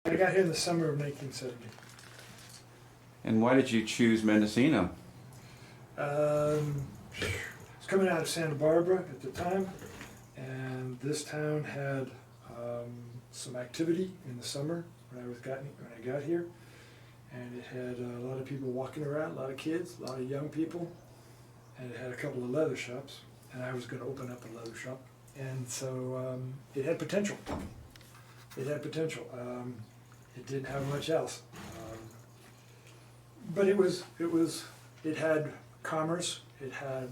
I got here in the summer of 1970. And why did you choose Mendocino? I was coming out of Santa Barbara at the time, and this town had some activity in the summer when I got here, and it had a lot of people walking around, a lot of kids, a lot of young people, and it had a couple of leather shops, and I was going to open up a leather shop, and so it had potential. It had potential. It didn't have much else, but it had commerce, it had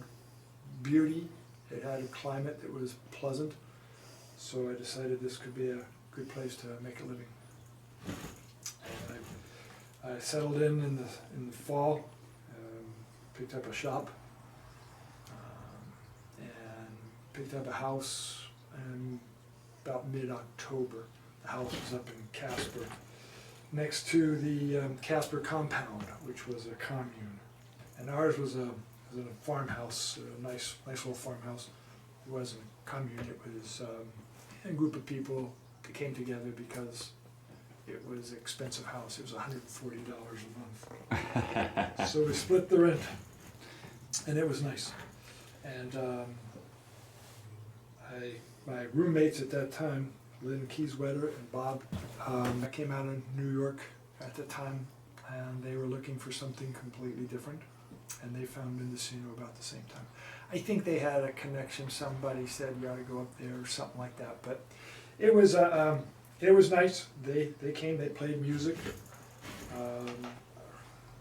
beauty, it had a climate that was pleasant. So I decided this could be a good place to make a living. And I settled in the fall, picked up a shop, and picked up a house in about mid-October. The house was up in Casper, next to the Casper compound, which was a commune. And ours was a farmhouse, a nice little farmhouse. It wasn't a commune, it was a group of people that came together because it was an expensive house. It was $140 a month. So we split the rent, and it was nice. And my roommates at that time, Lynn Keyswetter and Bob, I came out of New York at the time, and they were looking for something completely different, and they found Mendocino about the same time. I think they had a connection. Somebody said you ought to go up there or something like that. But it was nice. They came. They played music.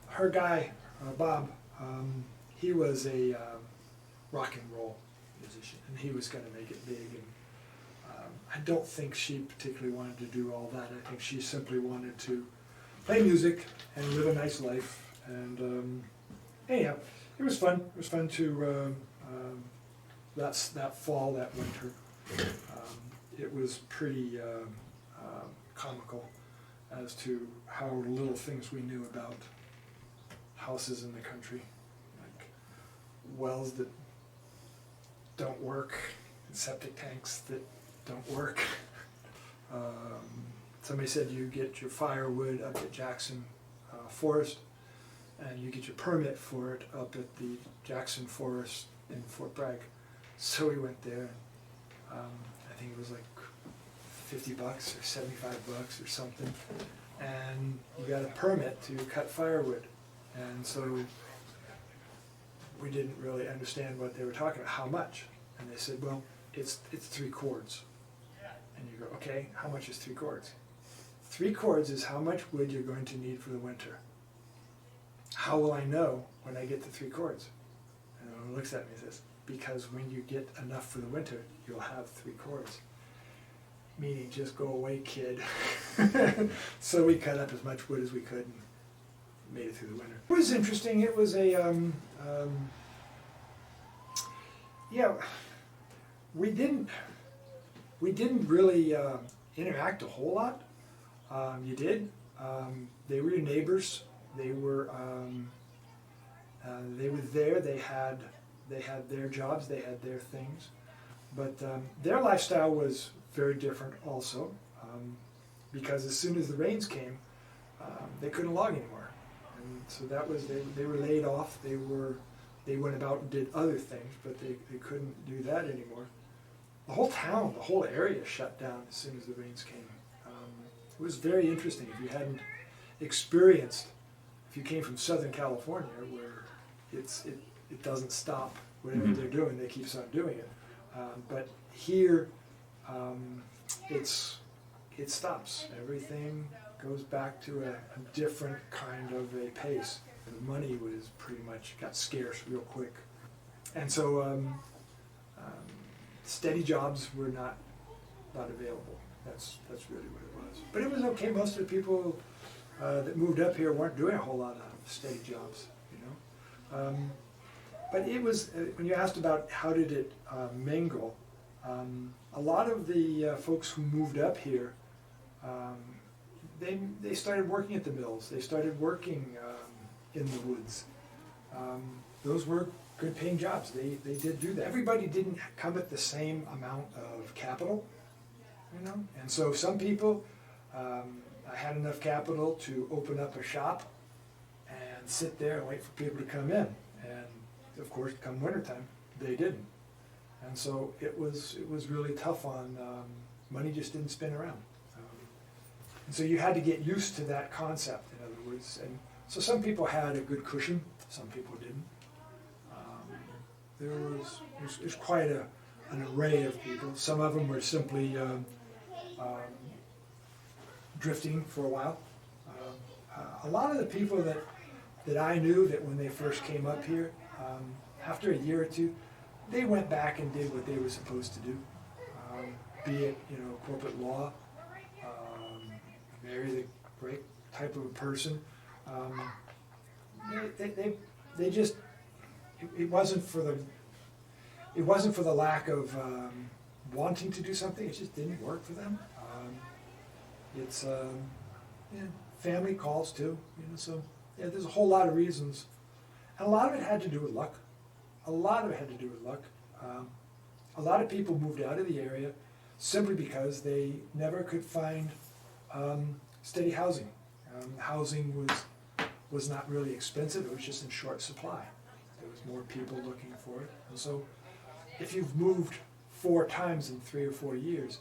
Her guy, Bob, he was a rock and roll musician, and he was going to make it big. And I don't think she particularly wanted to do all that. I think she simply wanted to play music and live a nice life. And anyhow, it was fun. It was fun to that fall, that winter. It was pretty comical as to how little things we knew about houses in the country, like wells that don't work, and septic tanks that don't work. Somebody said you get your firewood up at Jackson Forest, and you get your permit for it up at the Jackson Forest in Fort Bragg. So we went there, and I think it was like $50 or $75 or something, and you got a permit to cut firewood. And so we didn't really understand what they were talking about, how much. And they said, well, it's 3 cords. And you go, okay, how much is 3 cords? 3 cords is how much wood you're going to need for the winter. How will I know when I get the 3 cords? And he looks at me and says, because when you get enough for the winter, you'll have 3 cords. Meaning, just go away, kid. So we cut up as much wood as we could and made it through the winter. It was interesting. It was a, we didn't really interact a whole lot. You did. They were your neighbors. They were there. They had their jobs. They had their things, but their lifestyle was very different also, because as soon as the rains came, they couldn't log anymore, and so that was they were laid off. They went about and did other things, but they couldn't do that anymore. The whole town, the whole area shut down as soon as the rains came. It was very interesting. If you hadn't experienced, if you came from Southern California, where it doesn't stop, whatever they're doing, they keep on doing it. But here, it stops. Everything goes back to a different kind of a pace. The money was pretty much got scarce real quick, and so steady jobs were not available. That's really what it was. But it was okay. Most of the people that moved up here weren't doing a whole lot of steady jobs, you know. But it was when you asked about how did it mingle. A lot of the folks who moved up here, they started working at the mills. They started working in the woods. Those were good paying jobs. They did do that. Everybody didn't come at the same amount of capital, you know. And so some people I had enough capital to open up a shop and sit there and wait for people to come in. And of course, come wintertime, they didn't. And so it was really tough on, money just didn't spin around. And so you had to get used to that concept, in other words. And so some people had a good cushion, some people didn't. There's quite an array of people. Some of them were simply drifting for a while. A lot of the people that I knew that when they first came up here, after a year or two, they went back and did what they were supposed to do, be it, you know, corporate law, marry the right type of a person. They just, it wasn't for the lack of wanting to do something. It just didn't work for them. Family calls too, you know. So yeah, there's a whole lot of reasons, and a lot of it had to do with luck. A lot of people moved out of the area simply because they never could find steady housing. Housing was not really expensive, it was just in short supply. There was more people looking for it. And so if you've moved 4 times in 3 or 4 years,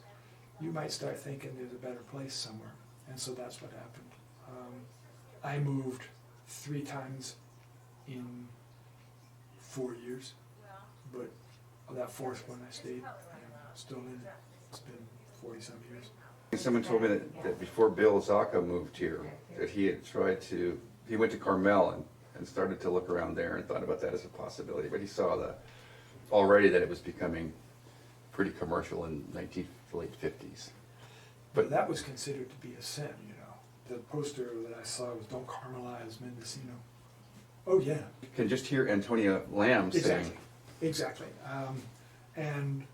you might start thinking there's a better place somewhere. And so that's what happened. I moved 3 times in 4 years, but that 4th one I stayed, still in it. It's been 40-some years. Someone told me that before Bill Zacha moved here, that he had he went to Carmel and started to look around there and thought about that as a possibility, but he saw already that it was becoming pretty commercial in late 50s. But that was considered to be a sin, you know. The poster that I saw was "Don't Caramelize Mendocino." Oh yeah. You can just hear Antonia Lamb saying. Exactly. And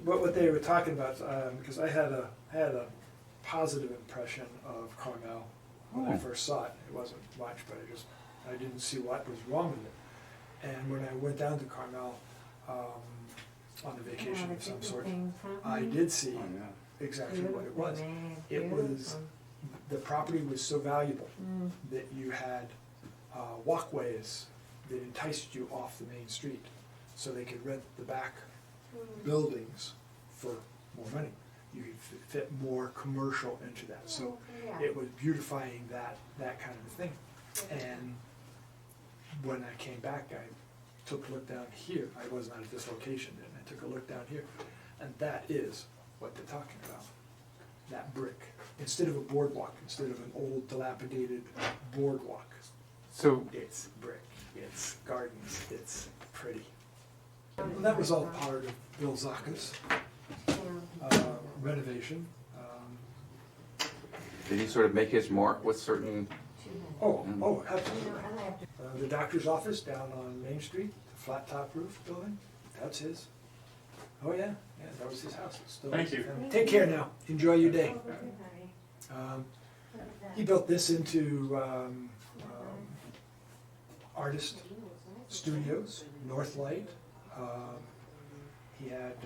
what they were talking about, because I had a positive impression of Carmel when I first saw it. It wasn't much, but I didn't see what was wrong with it. And when I went down to Carmel on a vacation of some sort, I did see exactly what it was. It was, the property was so valuable that you had walkways that enticed you off the main street so they could rent the back buildings for more money. You could fit more commercial into that. So it was beautifying that kind of thing. And when I came back, I took a look down here. I was not at this location then. I took a look down here, and that is what they're talking about. That brick. Instead of a boardwalk, instead of an old dilapidated boardwalk, So it's brick, it's gardens, it's pretty. Well, that was all part of Bill Zacha's renovation. did he sort of make his mark with certain? Oh, absolutely. The doctor's office down on Main Street, the flat top roof building, that's his. Oh yeah, that was his house. It's still Thank you. Take care now. Enjoy your day. He built this into artist studios, Northlight. He had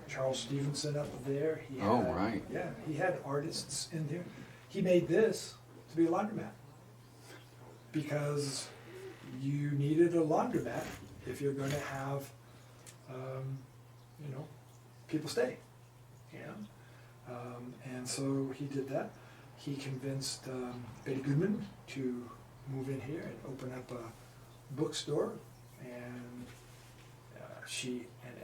Charles Stevenson up there. He had, right. Yeah, he had artists in there. He made this to be a laundromat because you needed a laundromat if you're going to have, people stay. And so he did that. He convinced Betty Goodman to move in here and open up a bookstore and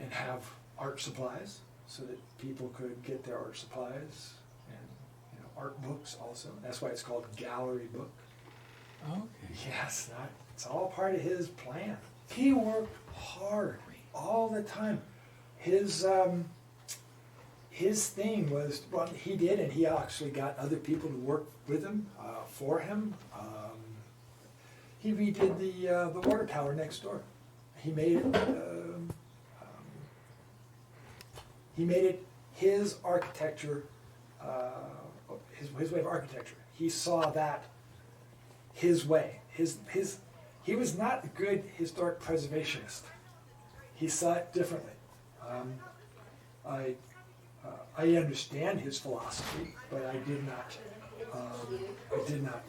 and have art supplies so that people could get their art supplies and art books also. That's why it's called Gallery Book. Okay. Yes, it's all part of his plan. He worked hard all the time. His thing was, well, he did, and he actually got other people to work with him, for him. He redid the water tower next door. He made it his architecture, his way of architecture. He saw that his way. He was not a good historic preservationist. He saw it differently. I understand his philosophy, but I did not I did not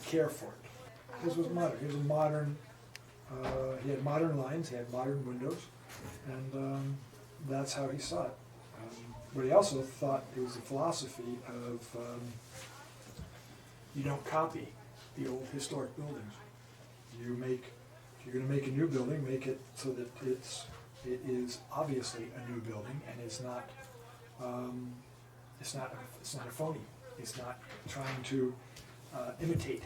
care for it. His was modern. He was a modern. He had modern lines. He had modern windows, and that's how he saw it. But he also thought it was a philosophy of you don't copy the old historic buildings. You make, if you're going to make a new building, make it so that it is obviously a new building, and it's not a phony. It's not trying to imitate.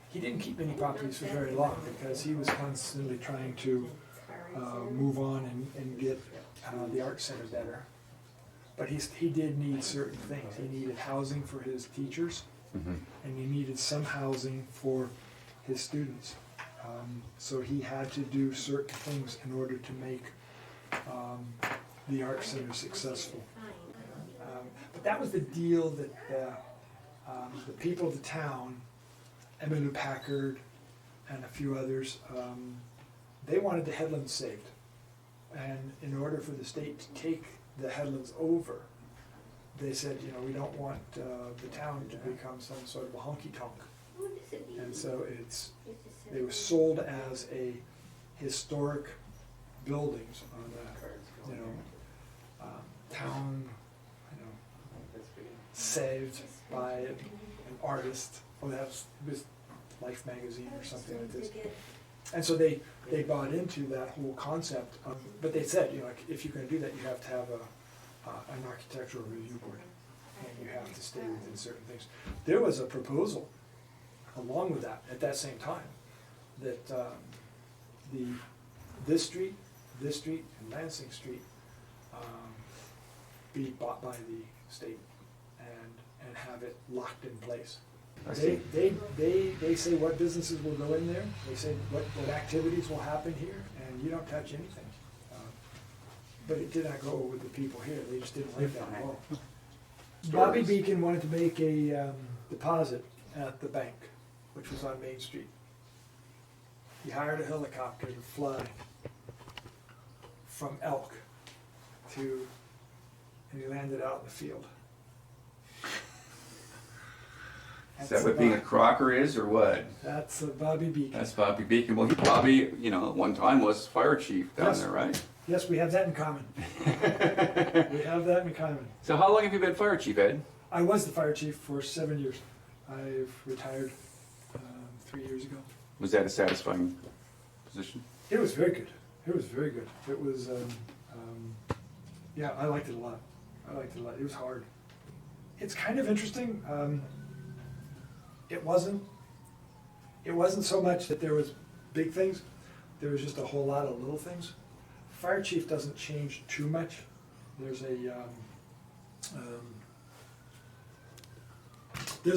He didn't keep many properties for very long because he was constantly trying to move on and get the art center better. But he did need certain things. He needed housing for his teachers, and he needed some housing for his students. So he had to do certain things in order to make the art center successful. But that was the deal that the people of the town, Emmylou Packard and a few others, they wanted the headlands saved. And in order for the state to take the headlands over, they said, you know, we don't want the town to become some sort of a honky-tonk. And so they were sold as a historic buildings on a, town, saved by an artist. Oh, that was Life magazine or something like this. And so they bought into that whole concept. But they said, you know, like, if you're going to do that, you have to have an architectural review board, and you have to stay within certain things. There was a proposal along with that at that same time that this street, and Lansing Street be bought by the state and have it locked in place. They say what businesses will go in there. They say what activities will happen here, and you don't touch anything. But it did not go with the people here. They just didn't like that at all. Bobby Beacon wanted to make a deposit at the bank, which was on Main Street. He hired a helicopter to fly from Elk and he landed out in the field. Is that what being a Crocker is, or what? That's Bobby Beacon. That's Bobby Beacon. Well, Bobby, at one time was fire chief down there, right? Yes, we have that in common. We have that in common. So how long have you been fire chief, Ed? I was the fire chief for 7 years. I've retired 3 years ago. Was that a satisfying position? It was very good. It was very good. It was, yeah, I liked it a lot. It was hard. It's kind of interesting. It wasn't so much that there was big things. There was just a whole lot of little things. Fire chief doesn't change too much. There's a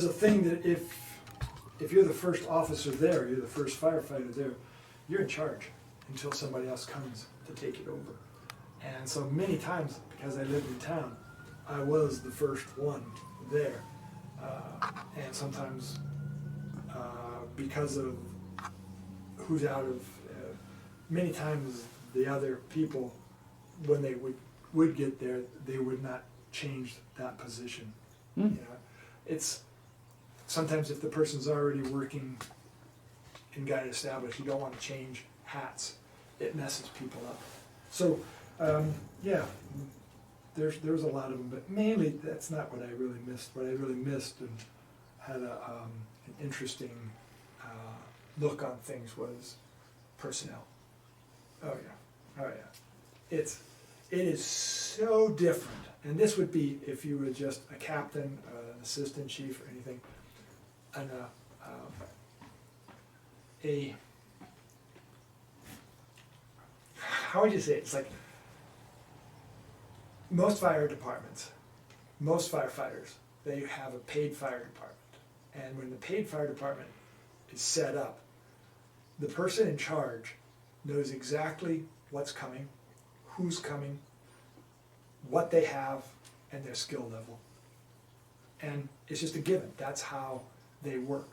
thing that if you're the first officer there, you're the first firefighter there, you're in charge until somebody else comes to take it over. And so many times, because I lived in town, I was the first one there. And sometimes because of who's out of, many times the other people, when they would get there, they would not change that position. It's sometimes if the person's already working and got it established, you don't want to change hats. It messes people up. So yeah, there was a lot of them, but mainly that's not what I really missed. What I really missed and had an interesting look on things was personnel. Oh yeah. It is so different. And this would be if you were just a captain, an assistant chief, or anything. And how would you say it? It's like most fire departments, most firefighters, they have a paid fire department. And when the paid fire department is set up, the person in charge knows exactly what's coming, who's coming, what they have, and their skill level. And it's just a given. That's how they work.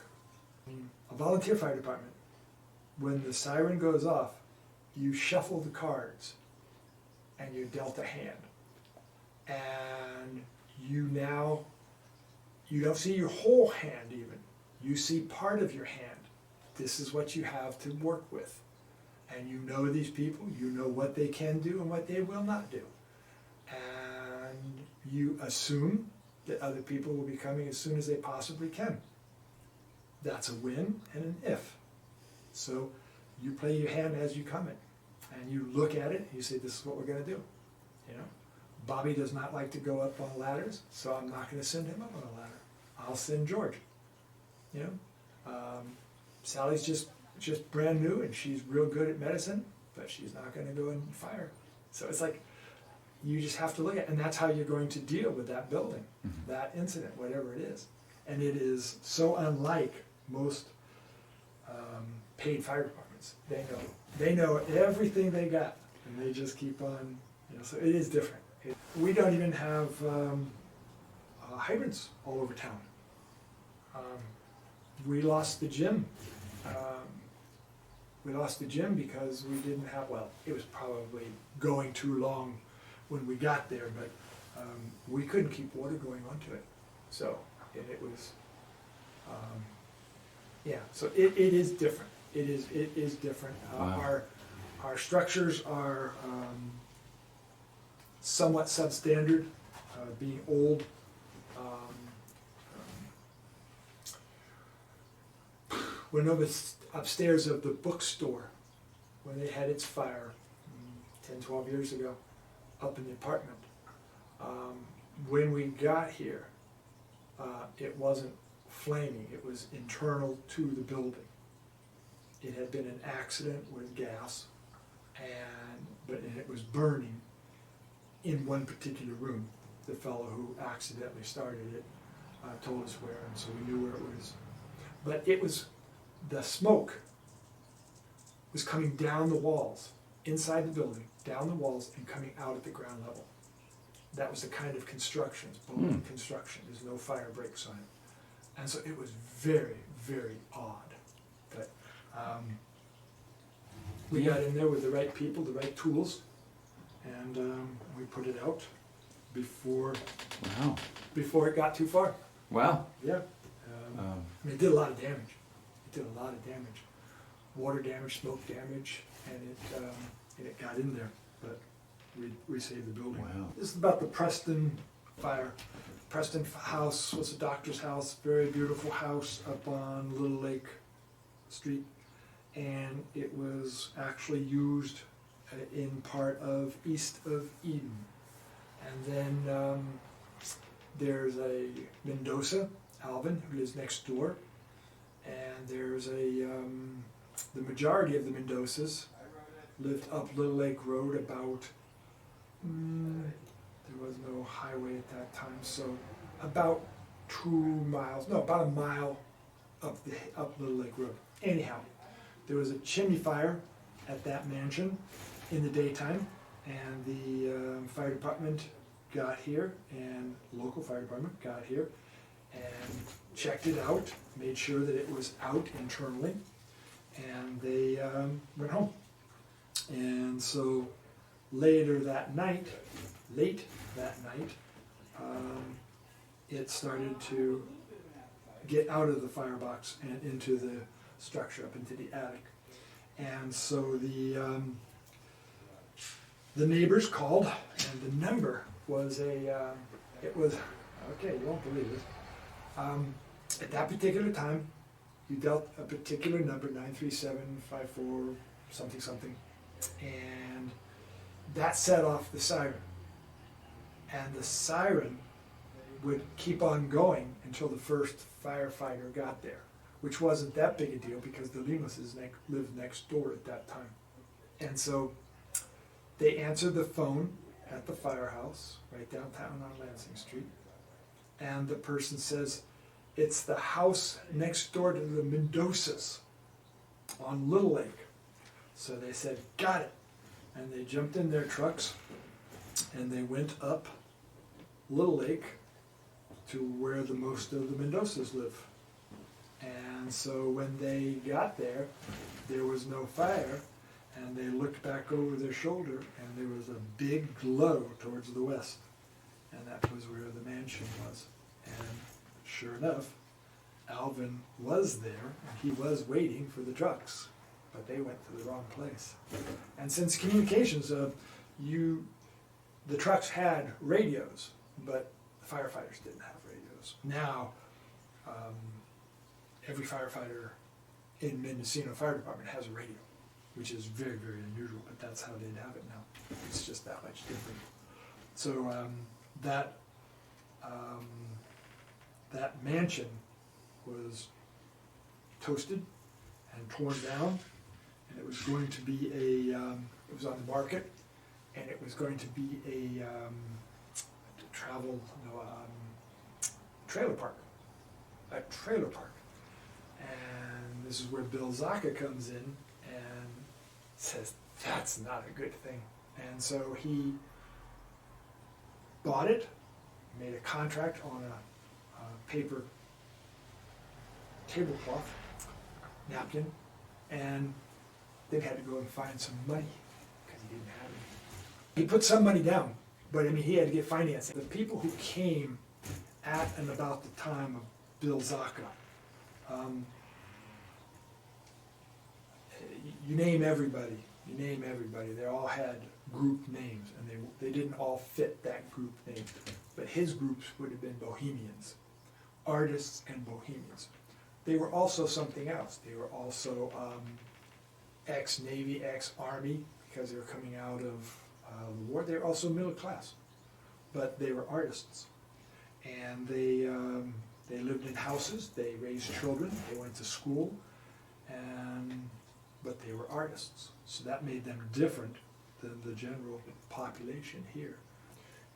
A volunteer fire department, when the siren goes off, you shuffle the cards and you're dealt a hand. And you now you don't see your whole hand even. You see part of your hand. This is what you have to work with. And you know these people, you know what they can do and what they will not do. And you assume that other people will be coming as soon as they possibly can. That's a when and an if. So you play your hand as you come it. And you look at it and you say, this is what we're going to do. You know, Bobby does not like to go up on ladders, so I'm not going to send him up on a ladder. I'll send George. You know, Sally's just brand new and she's real good at medicine, but she's not going to go in fire. So it's like, you just have to look at it, and that's how you're going to deal with that building, that incident, whatever it is. And it is so unlike most paid fire departments. They know everything they got, and they just keep on, you know, so it is different. We don't even have hydrants all over town. We lost the gym. We lost the gym because we didn't have, well, it was probably going too long when we got there, but we couldn't keep water going onto it. So, and it was, yeah, so it is different. It is different. Wow. Our structures are somewhat substandard, being old. Went over upstairs of the bookstore when they had its fire 10, 12 years ago, up in the apartment. When we got here, it wasn't flaming, it was internal to the building. It had been an accident with gas, but it was burning in one particular room. The fellow who accidentally started it told us where, and so we knew where it was. But it was, the smoke was coming down the walls, inside the building, down the walls, and coming out at the ground level. That was the kind of construction, it's bone construction, there's no fire breaks on it. And so it was very, very odd. But we got in there with the right people, the right tools, and we put it out before it got too far. Wow. Yeah. I mean, it did a lot of damage. It did a lot of damage. Water damage, smoke damage, and it got in there. But we saved the building. Wow. This is about the Preston fire. Preston house was a doctor's house, very beautiful house up on Little Lake Street. And it was actually used in part of east of Eden. And then there's a Mendoza, Alvin, who lives next door. And there's the majority of the Mendozas lived up Little Lake Road about, there was no highway at that time, so about 2 miles, no, about a mile up Little Lake Road. Anyhow, there was a chimney fire at that mansion in the daytime, and the fire department got here, and local fire department got here, and checked it out, made sure that it was out internally, and they went home. And so late that night, it started to get out of the firebox and into the structure, up into the attic. And so the neighbors called, and the number was okay, you won't believe this. At that particular time, you dealt a particular number, 93754 something something, and that set off the siren. And the siren would keep on going until the first firefighter got there, which wasn't that big a deal because the Limases lived next door at that time. And so they answered the phone at the firehouse right downtown on Lansing Street, and the person says, it's the house next door to the Mendozas on Little Lake. So they said, got it. And they jumped in their trucks and they went up Little Lake to where the most of the Mendozas live. And so when they got there, there was no fire, and they looked back over their shoulder and there was a big glow towards the west. And that was where the mansion was. And sure enough, Alvin was there, and he was waiting for the trucks, but they went to the wrong place. And since communications, the trucks had radios, but the firefighters didn't have radios. Now, every firefighter in Mendocino Fire Department has a radio, which is very, very unusual, but that's how they'd have it now. It's just that much different. So that mansion was toasted and torn down, and it was going to be it was on the market, and it was going to be a trailer park. A trailer park. And this is where Bill Zacha comes in and says, that's not a good thing. And so he bought it, made a contract on a paper tablecloth, napkin, and then had to go and find some money because he didn't have any. He put some money down, but I mean, he had to get financing. The people who came at and about the time of Bill Zacha, you name everybody, they all had group names, and they didn't all fit that group name. But his groups would have been bohemians, artists and bohemians. They were also something else. They were also ex-Navy, ex-Army, because they were coming out of the war. They were also middle class, but they were artists. And they lived in houses, they raised children, they went to school, but they were artists. So that made them different than the general population here.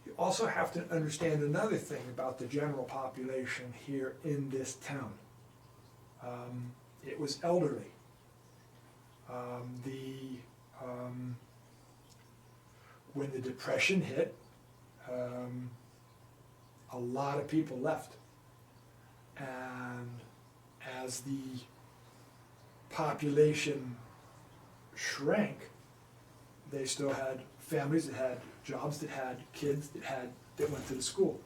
You also have to understand another thing about the general population here in this town. It was elderly. When the Depression hit, a lot of people left. And as the population shrank, they still had families that had jobs, that had kids, that went to the school.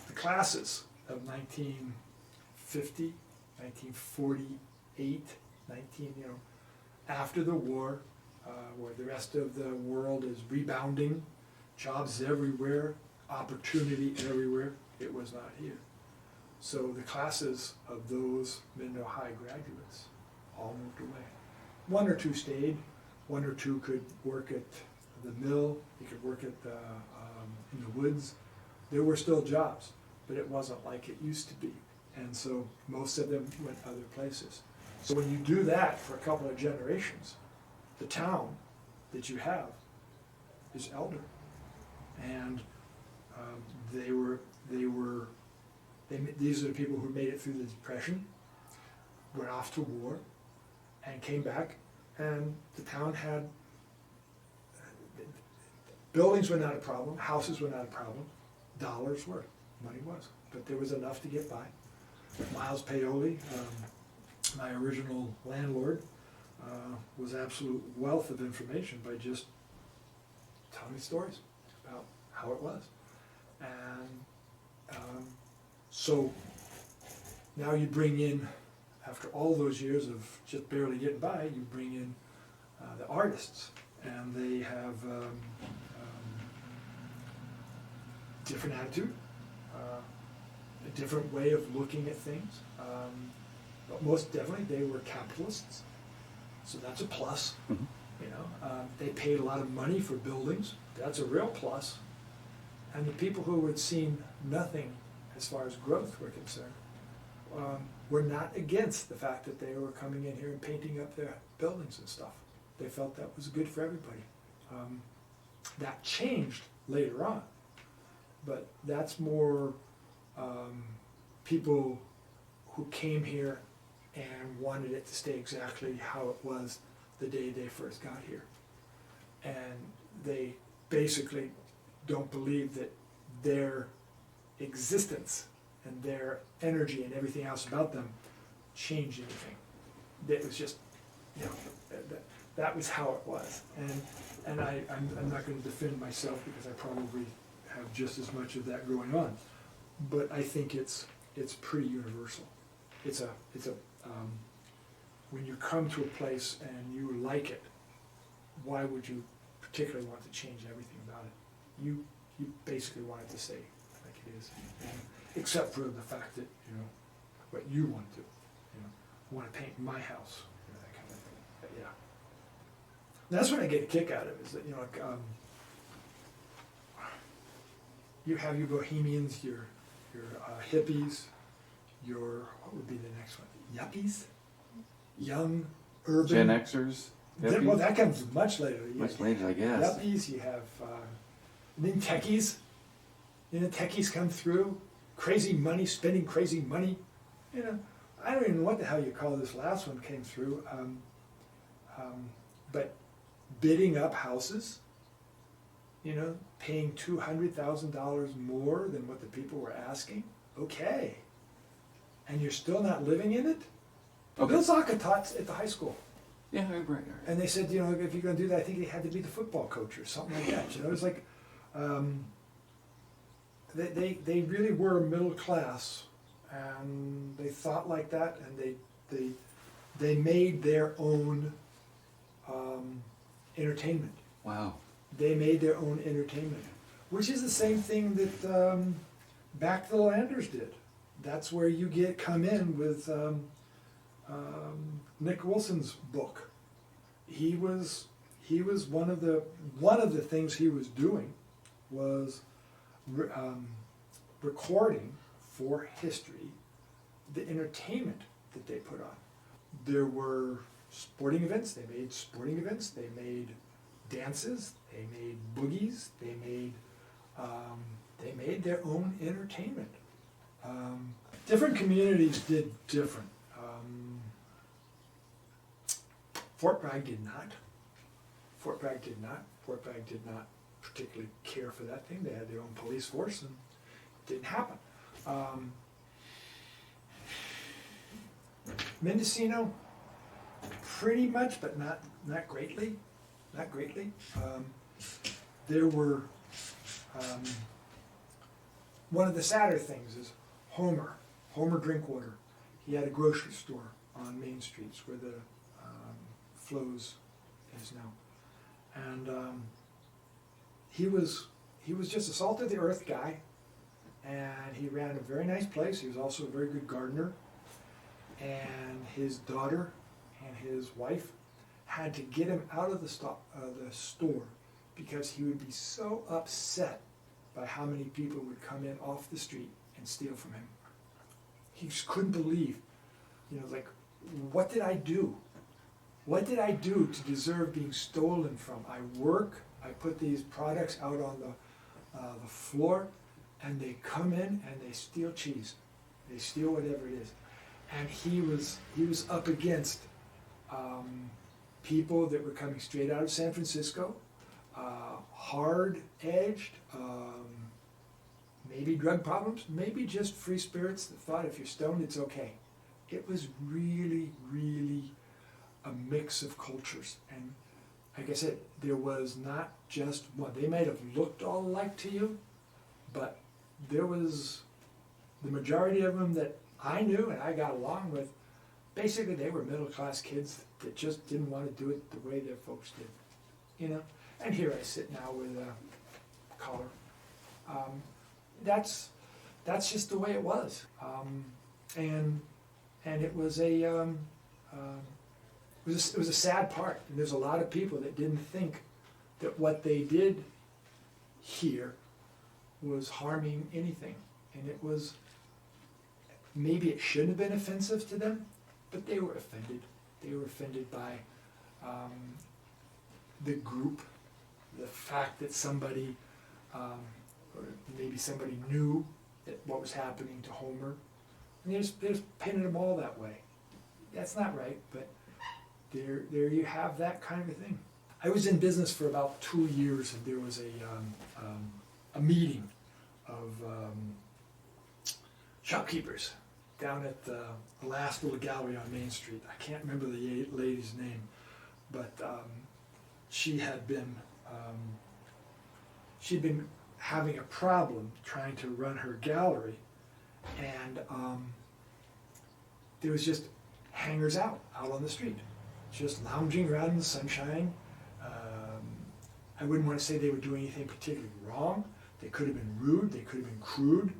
The classes of 1950, 1948, after the war, where the rest of the world is rebounding, jobs everywhere, opportunity everywhere, it was not here. So the classes of those Mendo High graduates all moved away. One or two stayed, one or two could work at the mill, they could work at in the woods. There were still jobs, but it wasn't like it used to be. And so most of them went other places. So when you do that for a couple of generations, the town that you have is elder. And these are the people who made it through the Depression, went off to war, and came back, and the town had, buildings were not a problem, houses were not a problem, dollars were, money was, but there was enough to get by. Miles Paoli, my original landlord, was absolute wealth of information by just telling me stories about how it was. And so now you bring in, after all those years of just barely getting by, you bring in the artists, and they have different attitude, a different way of looking at things, but most definitely they were capitalists, so that's a plus. Mm-hmm. They paid a lot of money for buildings, that's a real plus. And the people who had seen nothing as far as growth were concerned were not against the fact that they were coming in here and painting up their buildings and stuff. They felt that was good for everybody. That changed later on, but that's more people who came here and wanted it to stay exactly how it was the day they first got here. And they basically don't believe that their existence and their energy and everything else about them changed anything. It was just, that was how it was. And I'm not going to defend myself because I probably have just as much of that going on. But I think it's it's pretty universal. It's a when you come to a place and you like it, why would you particularly want to change everything about it? You basically want it to stay like it is, except for the fact that, you know, what you want to do. You know, I want to paint my house, you know, that kind of thing. But yeah, that's what I get a kick out of, is that, you know, like, you have your bohemians, your hippies, your, what would be the next one? Yuppies? Young, urban. Gen Xers? Well, Hippies? that comes much later. Much later, I guess. Yuppies, you have, and then techies. You know, techies come through, crazy money, spending crazy money. You know, I don't even know what the hell you call this last one came through, but bidding up houses, you know, paying $200,000 more than what the people were asking. Okay. And you're still not living in it? Okay. Bill Zacha taught at the high school. Yeah, right. And they said, you know, if you're going to do that, I think he had to be the football coach or something like that. You know, it was like, they really were middle class, and they thought like that, and they made their own entertainment. Wow. They made their own entertainment, which is the same thing that Back to the Landers did. That's where you come in with Nick Wilson's book. He was one of the things he was doing was recording for history the entertainment that they put on. There were sporting events. They made sporting events. They made dances. They made boogies. They made their own entertainment. Different communities did different. Fort Bragg did not. Fort Bragg did not particularly care for that thing. They had their own police force, and it didn't happen. Mendocino, pretty much, but not greatly. Not greatly. There were one of the sadder things is Homer Drinkwater. He had a grocery store on Main Street, where the Flows is now, and he was just a salt of the earth guy, and he ran a very nice place. He was also a very good gardener, and his daughter and his wife had to get him out of the store because he would be so upset by how many people would come in off the street and steal from him. He just couldn't believe, you know, like, what did I do? What did I do to deserve being stolen from? I work, I put these products out on the floor, and they come in and they steal cheese. They steal whatever it is. And he was up against people that were coming straight out of San Francisco, hard-edged, maybe drug problems, maybe just free spirits that thought if you're stoned, it's okay. It was really, really a mix of cultures. And like I said, there was not just one. They might have looked all alike to you, but there was the majority of them that I knew and I got along with. Basically, they were middle-class kids that just didn't want to do it the way their folks did, you know. And here I sit now with a collar. That's just the way it was, and it was it was a sad part. And there's a lot of people that didn't think that what they did here was harming anything, and it was, maybe it shouldn't have been offensive to them, but they were offended. They were offended by the group, the fact that somebody, or maybe somebody knew that what was happening to Homer, and they just painted them all that way. That's not right, but there you have that kind of a thing. I was in business for about 2 years, and there was a meeting of shopkeepers down at the last little gallery on Main Street. I can't remember the lady's name, but she'd been having a problem trying to run her gallery, And there was just hangers out on the street, just lounging around in the sunshine. I wouldn't want to say they would do anything particularly wrong. They could have been rude, they could have been crude,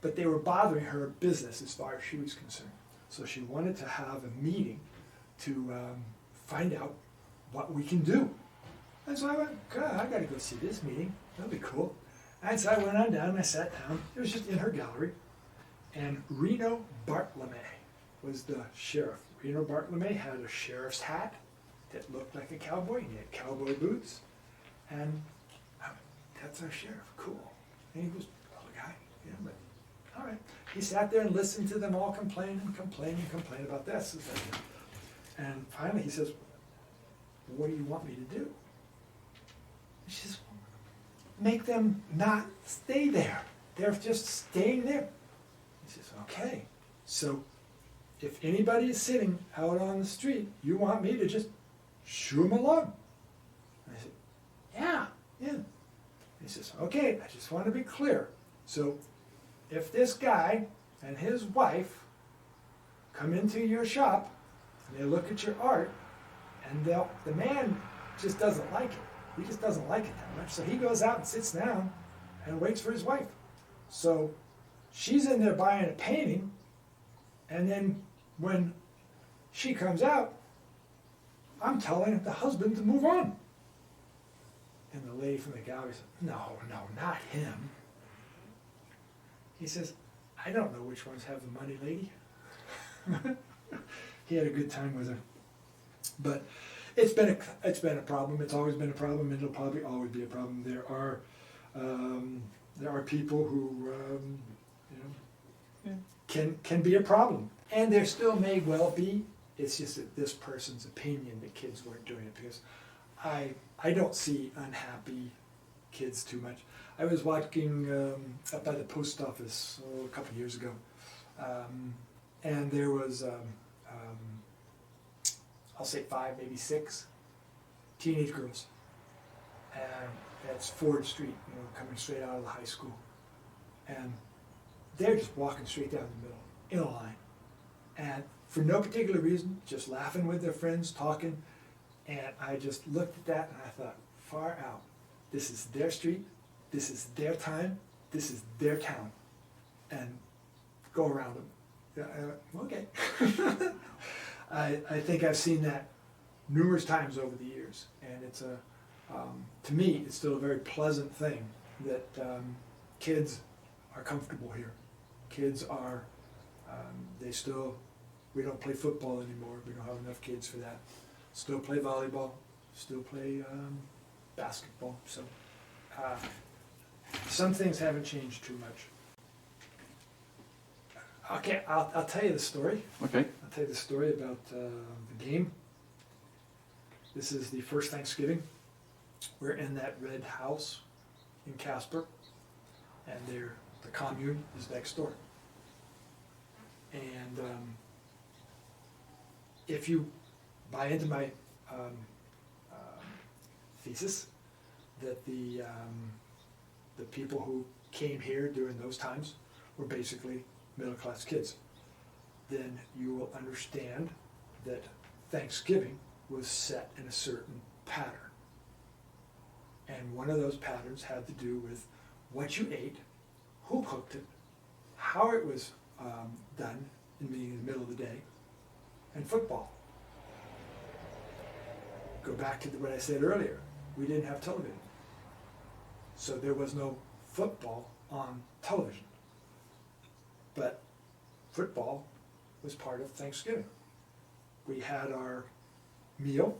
but they were bothering her business as far as she was concerned. So she wanted to have a meeting to find out what we can do. And so I went, God, I got to go see this meeting. That'll be cool. And so I went on down and I sat down. It was just in her gallery. And Reno Bartolome was the sheriff. Reno Bartolome had a sheriff's hat that looked like a cowboy. He had cowboy boots. And that's our sheriff, cool. And he goes, oh, guy, yeah, but all right. He sat there and listened to them all complain about this. And finally he says, what do you want me to do? And she says, make them not stay there. They're just staying there. He says, okay. So if anybody is sitting out on the street, you want me to just shoo them along? And I said, yeah. He says, okay, I just want to be clear. So if this guy and his wife come into your shop and they look at your art, and the man just doesn't like it. He just doesn't like it that much. So he goes out and sits down and waits for his wife. So she's in there buying a painting, and then when she comes out, I'm telling the husband to move on. And the lady from the gallery said, no, not him. He says, I don't know which ones have the money, lady. He had a good time with her. But it's been a problem. It's always been a problem, and it'll probably always be a problem. There are people who can be a problem, and there still may well be. It's just that this person's opinion that kids weren't doing it, because I don't see unhappy kids too much. I was walking up by the post office a couple of years ago, and there was I'll say 5, maybe 6 teenage girls, and that's Ford Street, coming straight out of the high school, and they're just walking straight down the middle in a line, and for no particular reason, just laughing with their friends, talking. And I just looked at that and I thought, far out. This is their street, this is their time, this is their town. And go around them. Yeah, okay. I think I've seen that numerous times over the years. And it's to me, it's still a very pleasant thing that kids are comfortable here. Kids are, we don't play football anymore. We don't have enough kids for that. Still play volleyball, still play basketball. So some things haven't changed too much. Okay, I'll tell you the story. Okay. I'll tell you the story about the game. This is the first Thanksgiving. We're in that red house in Casper, and the commune is next door. And if you buy into my thesis that the people who came here during those times were basically middle-class kids, then you will understand that Thanksgiving was set in a certain pattern. And one of those patterns had to do with what you ate, who cooked it, how it was done, in the middle of the day, and football. Go back to what I said earlier. We didn't have television. So there was no football on television. But football was part of Thanksgiving. We had our meal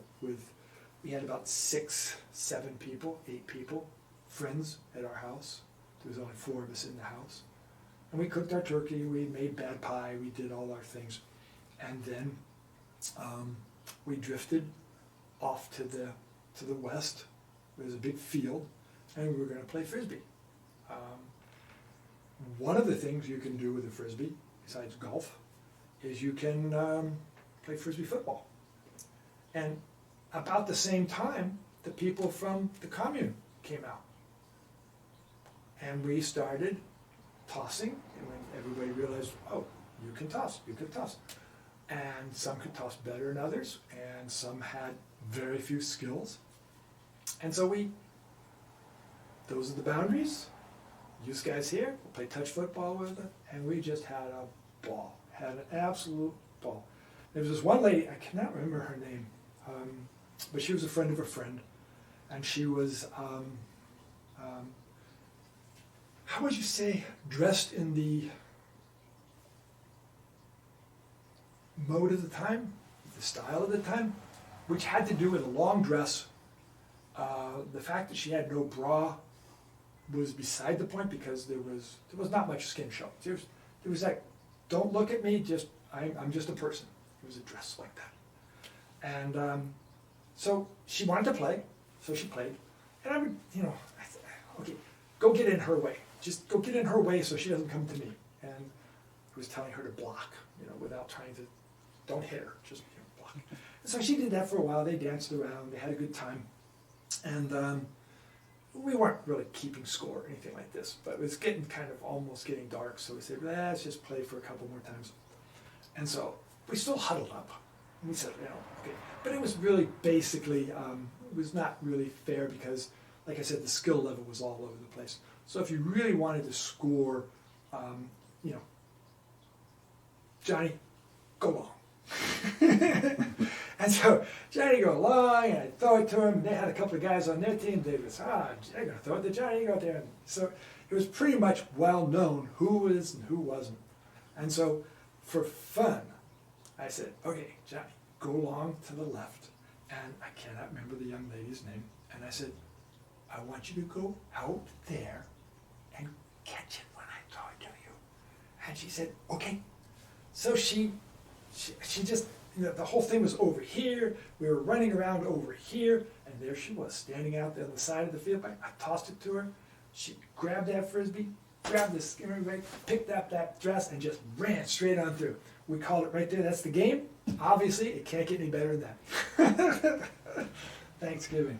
we had about 6, 7 people, 8 people, friends at our house. There was only 4 of us in the house. And we cooked our turkey, we made bad pie, we did all our things. And then we drifted off to the west. There was a big field, and we were going to play Frisbee. One of the things you can do with a Frisbee, besides golf, is you can play Frisbee football. And about the same time, the people from the commune came out. And we started tossing And when everybody realized, oh, you can toss. And some could toss better than others, and some had very few skills. And so those are the boundaries. You guys here, we'll play touch football with it, and we just had a ball, had an absolute ball. There was this one lady, I cannot remember her name, but she was a friend of a friend, and she was, how would you say, dressed in the mode of the time, the style of the time, which had to do with a long dress. The fact that she had no bra was beside the point because there was not much skin show. There was like, don't look at me, just I'm just a person. It was a dress like that. And so she wanted to play, so she played. And I would, okay, go get in her way. Just go get in her way so she doesn't come to me. And I was telling her to block, without trying to, don't hit her, just block. And so she did that for a while. They danced around, they had a good time. And we weren't really keeping score or anything like this, but it was getting kind of almost getting dark, so we said, let's just play for a couple more times. And so we still huddled up. And we said, okay. But it was really basically, it was not really fair because, like I said, the skill level was all over the place. So if you really wanted to score, Johnny, go long. And so Johnny go along, and I throw it to him. And they had a couple of guys on their team. They was, they're going to throw it to Johnny. You go out there. And so it was pretty much well known who was and who wasn't. And so for fun, I said, okay, Johnny, go along to the left. And I cannot remember the young lady's name. And I said, I want you to go out there and catch it when I throw it to you. And she said, okay. So she just, the whole thing was over here. We were running around over here, and there she was, standing out there on the side of the field. I tossed it to her. She grabbed that frisbee, grabbed the skimmer rake, picked up that dress, and just ran straight on through. We called it right there. That's the game. Obviously, it can't get any better than that. Thanksgiving.